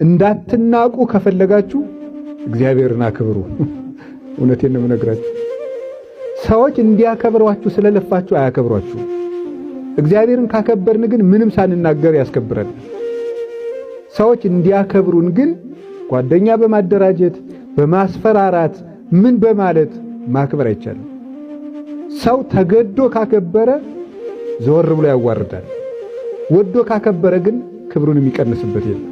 እንዳትናቁ ከፈለጋችሁ እግዚአብሔርን አክብሩ። እውነቴን ነው የምነግራችሁ። ሰዎች እንዲያከብሯችሁ ስለለፋችሁ አያከብሯችሁ። እግዚአብሔርን ካከበርን ግን ምንም ሳንናገር ያስከብረን። ሰዎች እንዲያከብሩን ግን ጓደኛ በማደራጀት በማስፈራራት ምን በማለት ማክበር አይቻልም። ሰው ተገዶ ካከበረ ዘወር ብሎ ያዋርዳል። ወዶ ካከበረ ግን ክብሩን የሚቀንስበት የለም።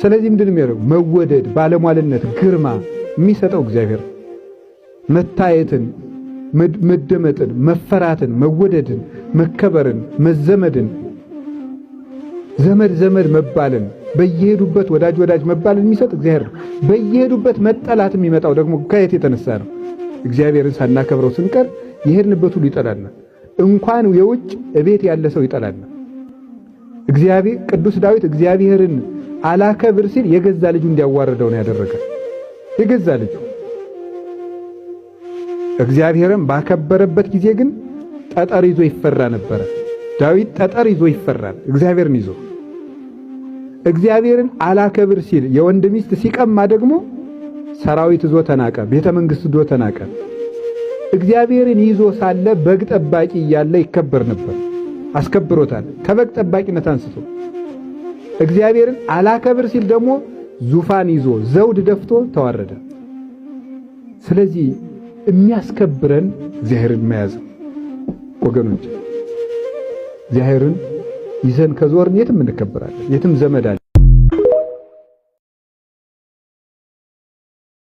ስለዚህ ምንድነው የሚያደርገው? መወደድ፣ ባለሟልነት፣ ግርማ የሚሰጠው እግዚአብሔር መታየትን፣ መደመጥን፣ መፈራትን፣ መወደድን፣ መከበርን፣ መዘመድን፣ ዘመድ ዘመድ መባልን፣ በየሄዱበት ወዳጅ ወዳጅ መባልን የሚሰጥ እግዚአብሔር ነው። በየሄዱበት መጠላት የሚመጣው ደግሞ ከየት የተነሳ ነው? እግዚአብሔርን ሳናከብረው ስንቀር የሄድንበት ሁሉ ይጠላናል። እንኳን የውጭ እቤት ያለ ሰው ይጠላናል። እግዚአብሔር ቅዱስ ዳዊት እግዚአብሔርን አላከብር ሲል የገዛ ልጁ እንዲያዋርደው ነው ያደረገ። የገዛ ልጁ እግዚአብሔርን ባከበረበት ጊዜ ግን ጠጠር ይዞ ይፈራ ነበር። ዳዊት ጠጠር ይዞ ይፈራል እግዚአብሔርን ይዞ። እግዚአብሔርን አላከብር ሲል የወንድ ሚስት ሲቀማ ደግሞ ሰራዊት ይዞ ተናቀ፣ ቤተ መንግስት ይዞ ተናቀ። እግዚአብሔርን ይዞ ሳለ በግ ጠባቂ እያለ ይከበር ነበር። አስከብሮታል ከበግ ጠባቂነት አንስቶ። እግዚአብሔርን አላከብር ሲል ደግሞ ዙፋን ይዞ ዘውድ ደፍቶ ተዋረደ። ስለዚህ የሚያስከብረን እግዚአብሔርን መያዝ ወገኖች። እግዚአብሔርን ይዘን ከዞርን የትም እንከበራለን፣ የትም ዘመድ አለ።